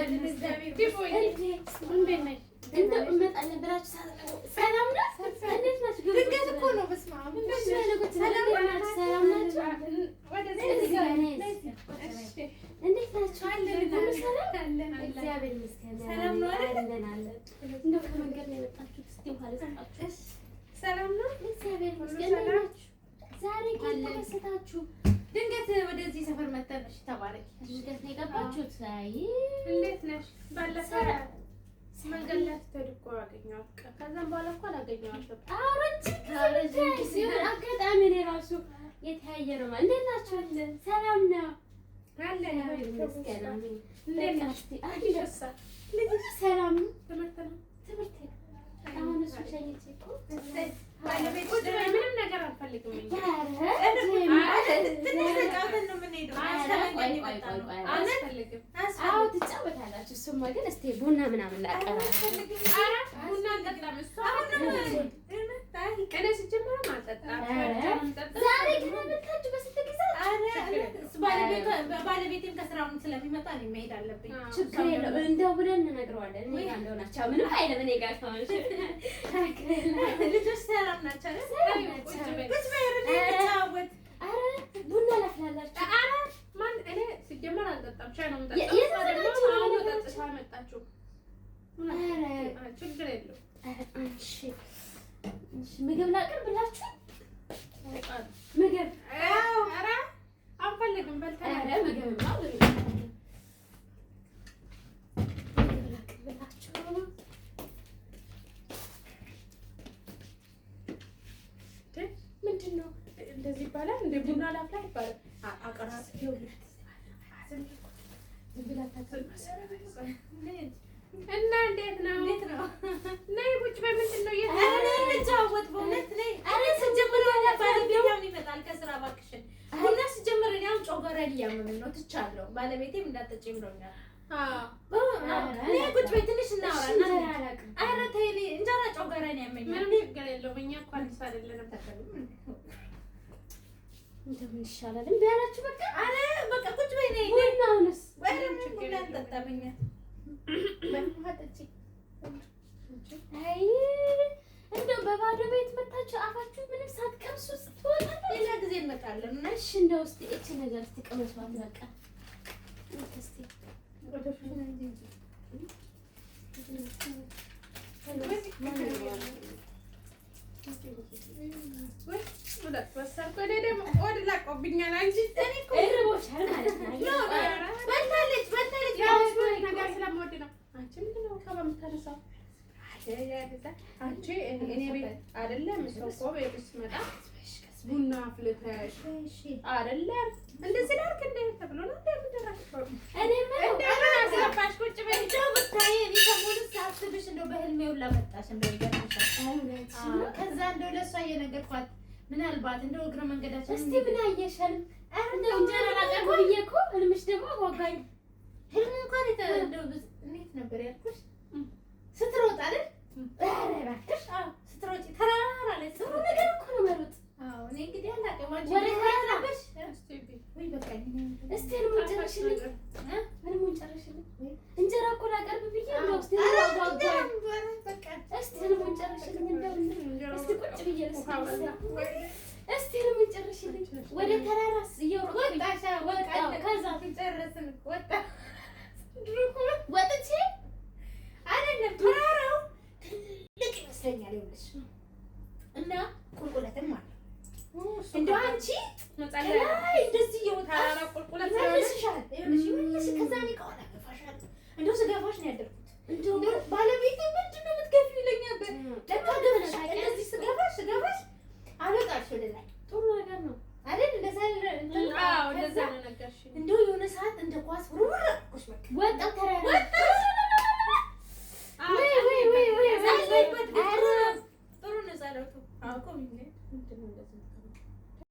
አለን እግዚአብሔር ይመስገን። እንዴት ነሽ? እንደው እመጣለን ብላችሁ ሰላም ነው? እንዴት ናችሁ? ድንገት እኮ ነው። በስመ አብ ሰላም ናችሁ? ሰላም ናችሁ? እንዴት ናችሁ? አለን እግዚአብሔር ይመስገን። ሰላም ነው አይደል? እንደው ከመንገድ ነው የመጣችሁት? እስኪ እንኳን ልጠይቃችሁ። ሰላም ነው? እግዚአብሔር ይመስገን። እንዴት ናችሁ? ዛሬ ግን ተከሰታችሁ። ድንገት ወደዚህ ሰፈር መጣን። እሺ ተባረኪ። ድንገት ነው የገባችሁት? አይ እንዴት ነሽ? ባለፈው መንገድ ላይ ተድቆ አገኘኋት። ከዛም በኋላ እኮ አላገኘኋትም። አጋጣሚ እኔ እራሱ የተያየ ነው። እንዴት ናችሁ? ሰላም ነው? አለን ይመስገን። እንዴት ነሽ? ሰላም ነው? ትምህርት አሁን እሱ ሸኝቼ እኮ ባለቤትሽ ምንም ነገር አልፈልግም። አዎ ትጫወታላችሁ። እሱማ ግን እስኪ ቡና ምናምን ላቀራረብ ቡና አልጠጣም። እኔ ሲጀመርም አልጠጣም። ዛሬ ግን መጣችሁ በስንት ጊዜ? ባለቤቴም ከስራውን ስለሚመጣ እኔ መሄድ አለብኝ። ችግር የለውም። እንደው ብለን እንነግረዋለን። እኔ ጋር እንደሆናቸው ምንም አይልም። እኔ ጋር ከሆነች ልጆች ሰላም ናቸው። ቡና ላፍላላችሁ። ማን እኔ ሲጀመር አልጠጣም። ሻይ ነው የምጠጣው። አሁን ጠጥታ መጣችሁ። ችግር የለውም። ምግብ ላቅርብላችሁ። ምግብ ኧረ አንፈልግም። በልተናል። ምግብ ላቅርብላችሁ። ምንድን ነው እንደዚህ ይባላል? እንደ ቡና ላፍላ ይባላል። አቀራስ እና እንዴት ነው? ነይ ቁጭ በይ። ምንድን ነው የምንጫወት? በእውነት ነይ። ኧረ ስጀምር ባለቤቴም ይመጣል ከስራ እባክሽን። ቡና ስጀምር እኔ አሁን ጮገራዬን እያመመኝ ነው ትቻለሁ። ባለቤቴም እንዳትጠጪ ብሎኛል። ነይ ቁጭ በይ ትንሽ እናወራ። ኧረ ተይ እንጀራ ጮገራዬን ያመኛል። ምንም ችግር የለውም። እኛ እኮ አዲስ አይደለንም። እንደምን ይሻላል? እምቢ አላችሁ በቃ። ኧረ በቃ ቁጭ በይ ነይ። ቡናውንስ ቡና እንጠጣብኛ። አይ እንደው በባዶ ቤት መታችሁ አፋችሁ ምንም ሳትቀምሱ ስትወጣ ሌላ ጊዜ እንመጣለን። እሺ እንደው እስኪ እቺ ነገር እስኪ ቀመሷት በቃ። እስኪ ላቆብኛል አንቺ እርቦሻል ማለት ነው። በልታለች ነገር ስለምወድ ነው። አንቺ ምንድን ነው ከባ የምታነሳው? አንቺ እኔ ቤት አይደለም ሰው እኮ ቤት ስመጣ ቡና አፍልተሽ አይደለም እንደዚህ ላድርግ እንደ ተብሎ ነው እንደምደረከው እኔ ምን አስገባሽ ቁጭ በይ። እንደው ብታይ እኔ ሰሞኑን ሳስብሽ እንደው በህልሜ ሁላ መጣሽ እንደው ይገርምሻል። ከዛ እንደው ለእሷ እየነገርኳት ምናልባት እንደው እግረ መንገዳችን እስቲ ምን አየሻል? እንደው እንጀራ ላቀርብ ብዬ እኮ ህልምሽ ደግሞ አጓጓኝ። ህልሙ እንኳን እንደው እንዴት ነበር ያልኩሽ? ስትሮጥ አይደል? ኧረ እባክሽ ስትሮጪ ተራራ ላይ ጥሩ ነገር እኮ ነው መሮጥ። አዎ እኔ እንግዲህ አላውቅም። ወደ ተራራሽ ወይ በቃ እስቲ ህልሙን ጨርሽልኝ። ህልሙን ጨርሽልኝ። እንጀራ እኮ ላቀርብ ብዬ እንደው እስቲ አጓጓኝ። በቃ እስቲ ህልሙን ጨርሽልኝ። እንደው እስቲ ቁጭ ብዬ እስቲ ህልሙን ጨርሽልኝ። ወደ ተራራስ እየሮጥኩኝ ወጣሁ። ከዛ ጨረስን ወጣ ወጥቼ አይደለም ተራራው ትልቅ ይመስለኛል ይኸውልሽ። እና ቁልቁለትም አለ። እንደው አንቺ እንደዚህ የወጣሽ ቁልቁለት ይመስልሻል? ይኸውልሽ ከዛ እኔ ከሆነ ገፋሻለሁ። እንደው ስገፋሽ ነው ያደርኩት። እንደው ባለቤቴ ምንድን ነው የምትገፊው ይለኛል። ለካ ገፋሽ እንደዚህ ስገፋሽ አልወጣሽ ወደ ላይ። ጥሩ ነገር ነው አይደል? እንደዛ ነው ነገርሽ። እንደው የሆነ ሰዓት እንደ ኳስ ውርውር አልኩሽ። በቃ ወጣሁ ተራራ ጥሩ ነው ጸሎቱ።